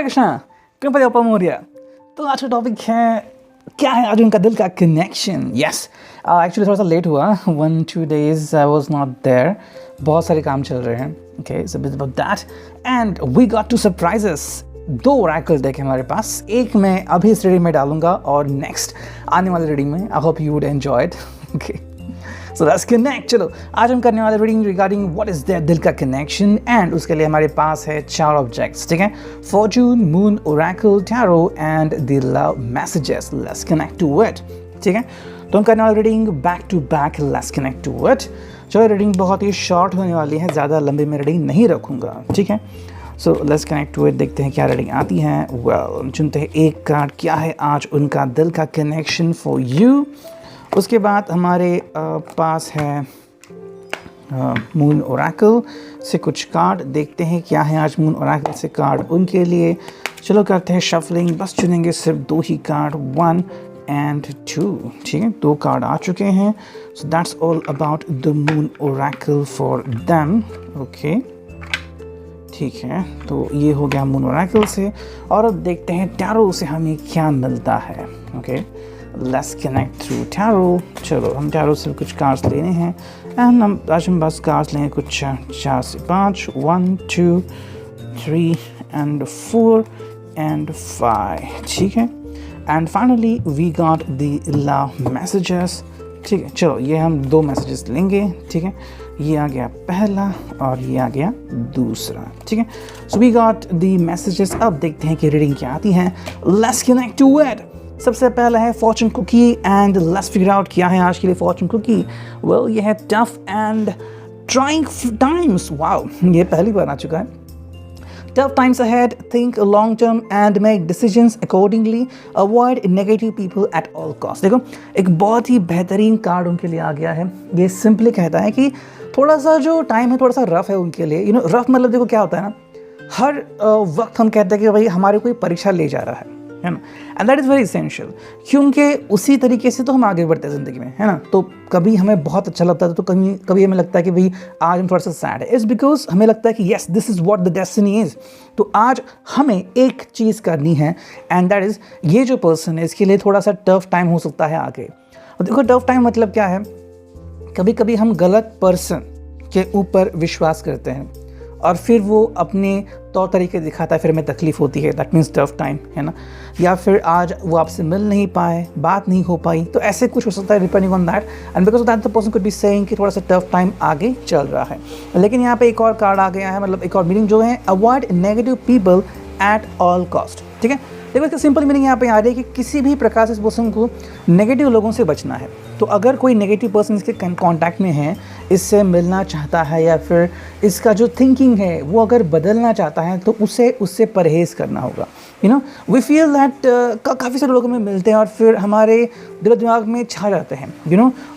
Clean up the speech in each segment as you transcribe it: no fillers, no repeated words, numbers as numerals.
हरे कृष्णा, कृपया ओपा मौर्य। तो आज का टॉपिक है क्या है आज उनका दिल का कनेक्शन। यस, एक्चुअली थोड़ा सा लेट हुआ, 1-2 days I was not there, बहुत सारे काम चल रहे हैं। Okay, it's a bit about that and we got two surprises. 2 oracle देखे हमारे पास, एक मैं अभी इस रीडिंग में डालूंगा और नेक्स्ट आने वाले रीडिंग में। I hope you would enjoy it. Okay, so let's connect. चलो आज हम करने वाले reading regarding what is there दिल का कनेक्शन एंड उसके लिए हमारे पास है 4 ऑब्जेक्ट्स, ठीक है, fortune, moon, oracle, tarot and the love messages. Let's connect to it, ठीक है। तो हम करने वाले reading back to back, let's connect to it. चलो रीडिंग बहुत ही शॉर्ट होने वाली है, ज़्यादा लंबी मैं रीडिंग नहीं रखूँगा, ठीक है। So let's connect to it, देखते हैं क्या रीडिंग आती है। वेल, चुनते हैं एक कार्ड, क्या है आज उनका दिल का कनेक्शन फॉर यू। उसके बाद हमारे पास है मून ओरेकल से कुछ कार्ड, देखते हैं क्या है आज मून ओरेकल से कार्ड उनके लिए। चलो करते हैं शफलिंग, बस चुनेंगे सिर्फ 2 ही कार्ड, 1 and 2, ठीक है। 2 कार्ड आ चुके हैं। So that's all about the moon Oracle for them. Okay, ठीक है, तो ये हो गया मून ओरेकल से। और अब देखते हैं टैरो से हमें क्या मिलता है। Okay, let's connect through tarot. चलो हम टैरो से कुछ कार्ड्स लेने हैं एंड आज हम बस कार्ड्स लेंगे कुछ 4 से 5, 1, 2, 3 and 4 and 5, ठीक है। And finally we got the love messages, ठीक है। चलो ये हम 2 मैसेजेस लेंगे, ठीक है। ये आ गया पहला और ये आ गया दूसरा, ठीक है। So we got the messages. अब देखते हैं कि रीडिंग क्या आती है। Let's connect to it. सबसे पहला है fortune cookie and let's figure out क्या है आज के लिए फॉर्चून कुकी। वेल, ये है tough and trying times. Wow, ये पहली बार आ चुका है। Tough times ahead, think long term and make decisions accordingly. Avoid negative people at all costs. देखो, एक बहुत ही बेहतरीन कार्ड उनके लिए आ गया है। ये सिंपली कहता है कि थोड़ा सा जो टाइम है थोड़ा सा रफ है उनके लिए। रफ मतलब देखो क्या होता है ना, हर वक्त हम कहते हैं कि भाई हमारे कोई परीक्षा ले जा रहा है ना। And that is very essential, क्योंकि उसी तरीके से तो हम आगे बढ़ते हैं ज़िंदगी में, है ना। तो कभी हमें बहुत अच्छा लगता है तो कभी हमें लगता है कि भाई आज हम थोड़ा सा सैड है। इट्स बिकॉज हमें लगता है कि yes this is what the destiny is. तो आज हमें एक चीज़ करनी है एंड दैट इज़, ये जो पर्सन है इसके लिए थोड़ा सा टफ टाइम हो सकता है आगे। और देखो टफ टाइम मतलब क्या है, कभी कभी हम गलत पर्सन के ऊपर विश्वास करते हैं और फिर वो अपने तौर तरीके दिखाता है, फिर हमें तकलीफ़ होती है। दैट मीन्स टफ टाइम, है ना। या फिर आज वो आपसे मिल नहीं पाए, बात नहीं हो पाई, तो ऐसे कुछ हो सकता है depending on that. And because of that the person could be saying कि थोड़ा सा टफ टाइम आगे चल रहा है। लेकिन यहाँ पे एक और कार्ड आ गया है, मतलब एक और मीनिंग जो है, avoid negative people at all cost, ठीक है। देखो इसका सिंपल मीनिंग यहाँ पे आ रही है कि किसी भी प्रकार से इस पर्सन को नेगेटिव लोगों से बचना है। तो अगर कोई नेगेटिव पर्सन इसके कांटेक्ट में है, इससे मिलना चाहता है या फिर इसका जो थिंकिंग है वो अगर बदलना चाहता है, तो उससे परहेज़ करना होगा। वी फील दैट काफ़ी सारे लोगों में मिलते हैं और फिर हमारे दिल दिमाग में छा जाते हैं।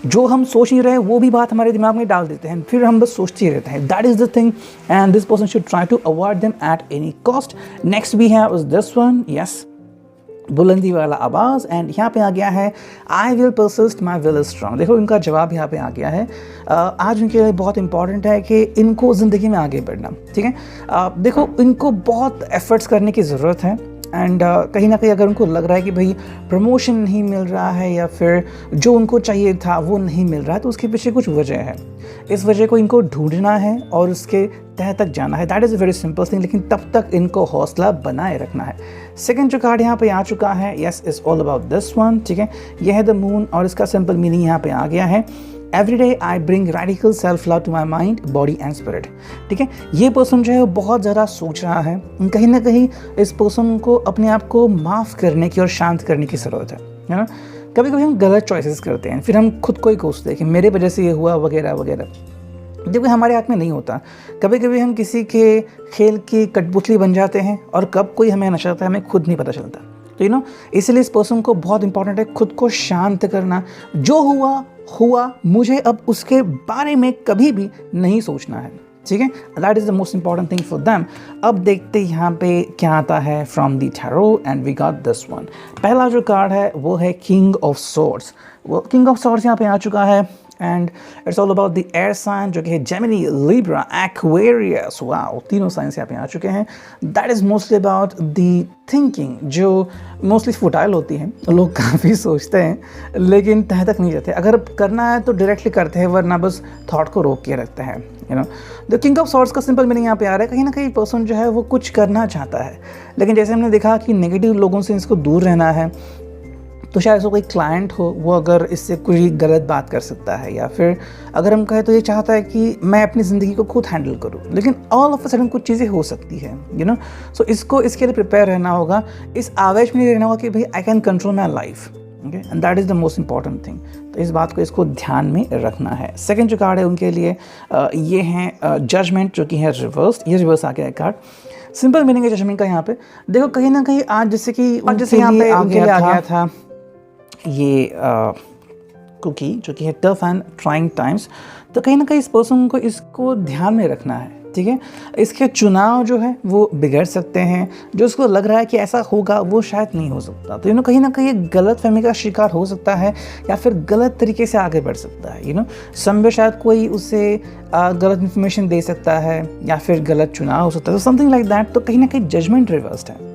जो हम सोच नहीं रहे वो भी बात हमारे दिमाग में डाल देते हैं, फिर हम बस सोचते ही रहते हैं। That is the thing and this person should try to avoid them at any cost. Next we have this one, yes, बुलंदी वाला आवाज़। एंड यहाँ पे आ गया है I will persist my will is strong. देखो इनका जवाब यहाँ पे आ गया है। आज उनके लिए बहुत इंपॉर्टेंट है कि इनको ज़िंदगी में आगे बढ़ना, ठीक है। देखो इनको बहुत एफर्ट्स करने की ज़रूरत है एंड कहीं ना कहीं अगर उनको लग रहा है कि भाई प्रमोशन नहीं मिल रहा है या फिर जो उनको चाहिए था वो नहीं मिल रहा है, तो उसके पीछे कुछ वजह है। इस वजह को इनको ढूंढना है और उसके तह तक जाना है। That is a very simple thing, लेकिन तब तक इनको हौसला बनाए रखना है। सेकंड जो कार्ड यहाँ पे आ चुका है, yes, is all about this one, ठीक है। यह है द मून और इसका सिंपल मीनिंग यहाँ पे आ गया है, every day I bring radical self love to my mind, body and spirit, ठीक है। ये पर्सन जो है वो बहुत ज़्यादा सोच रहा है, कहीं ना कहीं इस पर्सन को अपने आप को माफ़ करने की और शांत करने की ज़रूरत है ना। कभी कभी हम गलत चॉइसेस करते हैं, फिर हम खुद को ही कोसते हैं कि मेरे वजह से ये हुआ वगैरह वगैरह। देखो हमारे हाथ में नहीं होता। कभी कभी हम किसी के खेल की कठपुतली बन जाते हैं और कब कोई हमें नशा आता है हमें खुद नहीं पता चलता। तो इसलिए इस पर्सन को बहुत इंपॉर्टेंट है खुद को शांत करना। जो हुआ, मुझे अब उसके बारे में कभी भी नहीं सोचना है, ठीक है। That is the most important thing for them. अब देखते यहाँ पे क्या आता है from the tarot and we got this one. पहला जो कार्ड है वो है किंग ऑफ सॉर्ड्स। वो किंग ऑफ सॉर्ड्स यहाँ पे आ चुका है and it's all about the air sign जो कि है जेमिनी, लिब्रा, एक्वेरियस। वाओ, तीनों साइंस यहाँ पे आ चुके हैं। That is mostly about the thinking जो मोस्टली फुटाइल होती है। लोग काफ़ी सोचते हैं लेकिन तह तक नहीं जाते। अगर करना है तो डायरेक्टली करते हैं, वरना बस थॉट को रोक के रखते हैं। You know, the king of swords का सिंपल मीनिंग यहाँ पे आ रहा है, कहीं ना कहीं पर्सन जो है वो कुछ करना चाहता है, लेकिन जैसे हमने देखा कि नेगेटिव लोगों से इसको दूर रहना है, तो शायद ऐसा कोई क्लाइंट हो वो अगर इससे कोई गलत बात कर सकता है, या फिर अगर हम कहें तो ये चाहता है कि मैं अपनी ज़िंदगी को खुद हैंडल करूँ, लेकिन ऑल ऑफ अ सडन कुछ चीज़ें हो सकती है। यू नो, सो इसको इसके लिए प्रिपेयर रहना होगा, इस आवेश में नहीं रहना होगा कि भाई I can control my life. Okay, and that is the most important thing. तो इस बात को इसको ध्यान में रखना है। सेकंड जो कार्ड है उनके लिए ये हैं जजमेंट जो कि है रिवर्स। ये रिवर्स आ गया है कार्ड। सिंपल मीनिंग है जजमेंट का यहाँ पे। देखो कहीं ना कहीं आज जैसे यहाँ पे उनके लिए आ गया था ये कुकी जो कि है टफ एंड ट्राइंग टाइम्स। तो कहीं ना कहीं इस पर्सन को इसको ध्यान में रखना है, ठीक है। इसके चुनाव जो है वो बिगड़ सकते हैं, जो उसको लग रहा है कि ऐसा होगा वो शायद नहीं हो सकता। तो कहीं ना कहीं एक गलत फहमी का शिकार हो सकता है, या फिर गलत तरीके से आगे बढ़ सकता है। समय शायद कोई उसे गलत इन्फॉर्मेशन दे सकता है, या फिर गलत चुनाव हो सकता है, तो समथिंग लाइक दैट। तो कहीं ना कहीं जजमेंट रिवर्स्ड है।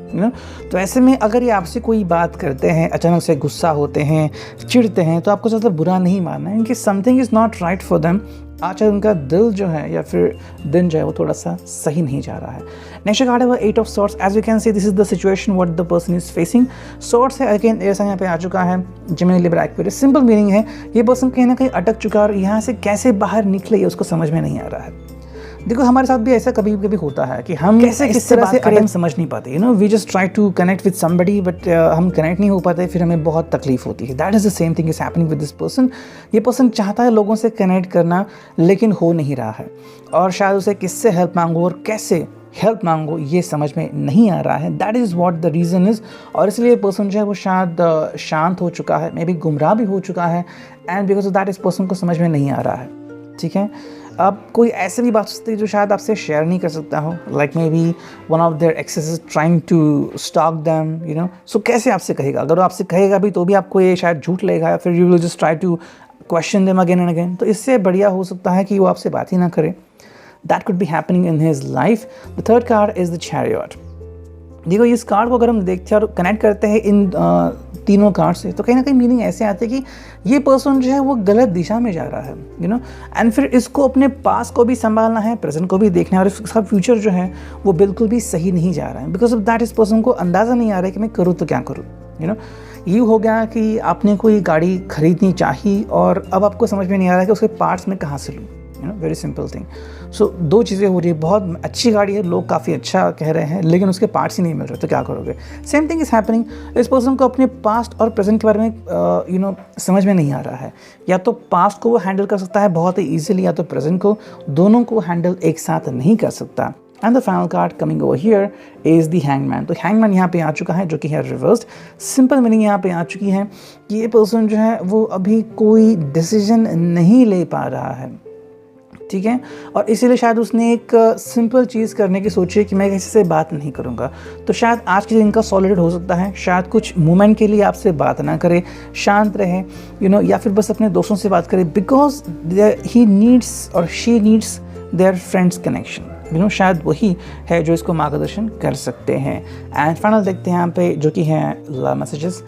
तो ऐसे में अगर ये आपसे कोई बात करते हैं, अचानक से गुस्सा होते हैं, चिढ़ते हैं, तो आपको ज़्यादा बुरा नहीं मानना है, क्योंकि something is not right for them. आज उनका दिल जो है या फिर दिन जो है वो थोड़ा सा सही नहीं जा रहा है। नेक्स्ट कार्ड है वो 8 of swords. As you can see this is the situation what the person is facing. Swords है अगेन ऐसा यहाँ पे आ चुका है, Gemini, Libra, Aquarius. Simple meaning है ये पर्सन कहीं ना कहीं अटक चुका है और यहाँ से कैसे बाहर निकले उसको समझ में नहीं आ रहा है। देखो हमारे साथ भी ऐसा कभी कभी होता है कि हम कैसे किस तरह से करें समझ नहीं पाते। We just try to connect with somebody, but हम कनेक्ट नहीं हो पाते, फिर हमें बहुत तकलीफ होती है। That is the same thing is happening with this person. ये पर्सन चाहता है लोगों से कनेक्ट करना, लेकिन हो नहीं रहा है, और शायद उसे किससे हेल्प मांगो और कैसे हेल्प मांगो ये समझ में नहीं आ रहा है। That is what the reason is. और इसलिए पर्सन जो है वो शायद शांत हो चुका है, मे बी गुमराह भी हो चुका है, एंड बिकॉज ऑफ दैट इस पर्सन को समझ में नहीं आ रहा है, ठीक है। अब कोई ऐसे भी बात हो सकती है जो शायद आपसे शेयर नहीं कर सकता हो, like maybe one of their exes is trying to stalk them, so कैसे आपसे कहेगा? अगर वो आपसे कहेगा भी तो भी आपको ये शायद झूठ लगेगा, या फिर you will just try to question them again and again. तो इससे बढ़िया हो सकता है कि वो आपसे बात ही ना करे। That could be happening in his life. The third card is the chariot. देखो इस कार्ड को अगर हम देखते हैं और कनेक्ट करते हैं इन तीनों कार्ड से, तो कहीं ना कहीं मीनिंग ऐसे आते हैं कि ये पर्सन जो है वो गलत दिशा में जा रहा है, एंड फिर इसको अपने पास को भी संभालना है, प्रेजेंट को भी देखना है, और इसका फ्यूचर जो है वो बिल्कुल भी सही नहीं जा रहा है। बिकॉज ऑफ दैट इस पर्सन को अंदाज़ा नहीं आ रहा है कि मैं करूँ तो क्या करूँ। ये हो गया कि आपने कोई गाड़ी खरीदनी चाहिए और अब आपको समझ में नहीं आ रहा है कि उसके पार्ट्स में कहाँ से लूँ। Very simple thing. सो दो चीज़ें हो रही है, बहुत अच्छी गाड़ी है, लोग काफ़ी अच्छा कह रहे हैं, लेकिन उसके पार्ट्स ही नहीं मिल रहे, तो क्या करोगे? Same thing is happening. इस पर्सन को अपने पास्ट और प्रेजेंट के बारे में समझ में नहीं आ रहा है। या तो पास्ट को वो हैंडल कर सकता है बहुत ही ईजिली, या तो प्रेजेंट को, दोनों को हैंडल एक साथ नहीं कर सकता। And the final card coming over here is the hangman. तो हैंगमैन यहाँ पे आ चुका है जो कि है रिवर्स्ड। सिंपल मीनिंग यहाँ पे आ चुकी है कि ये पर्सन जो है वो अभी कोई डिसीजन नहीं ले पा रहा है, ठीक है, और इसीलिए शायद उसने एक सिंपल चीज़ करने की सोची कि मैं किसी से बात नहीं करूँगा। तो शायद आज के दिन का सॉलिड हो सकता है, शायद कुछ मोमेंट के लिए आपसे बात ना करे, शांत रहे, या फिर बस अपने दोस्तों से बात करे, बिकॉज ही नीड्स और she needs their friends connection. शायद वही है जो इसको मार्गदर्शन कर सकते हैं। एंड फाइनल देखते हैं यहाँ पे जो कि है messages.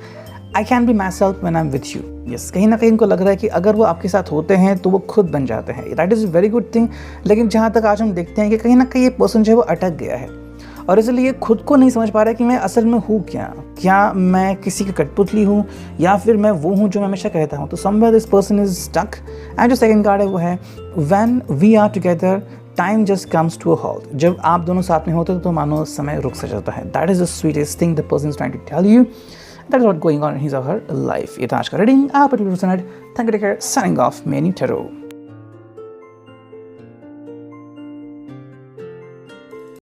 I can be my self when I am with you. Yes, कहीं ना कहीं इनको लग रहा है कि अगर वो आपके साथ होते हैं तो वो खुद बन जाते हैं। That is very good thing. लेकिन जहाँ तक आज हम देखते हैं कि कहीं ना कहीं ये पर्सन जो है वो अटक गया है, और इसलिए खुद को नहीं समझ पा रहा है कि मैं असल में हूँ क्या मैं किसी की कठपुतली हूँ, या फिर मैं वो हूँ जो मैं हमेशा कहता हूँ। तो somewhere this person is stuck. And जो सेकंड कार्ड है वो है when we are together time just comes to a halt. जब आप दोनों साथ में होते तो मानो समय रुक सा जाता है। That is the sweetest thing the person is trying to tell you. That is what going on in his or her life. ये था आज का रीडिंग। आप Thank you, take care. Signing off, Manny Tarot.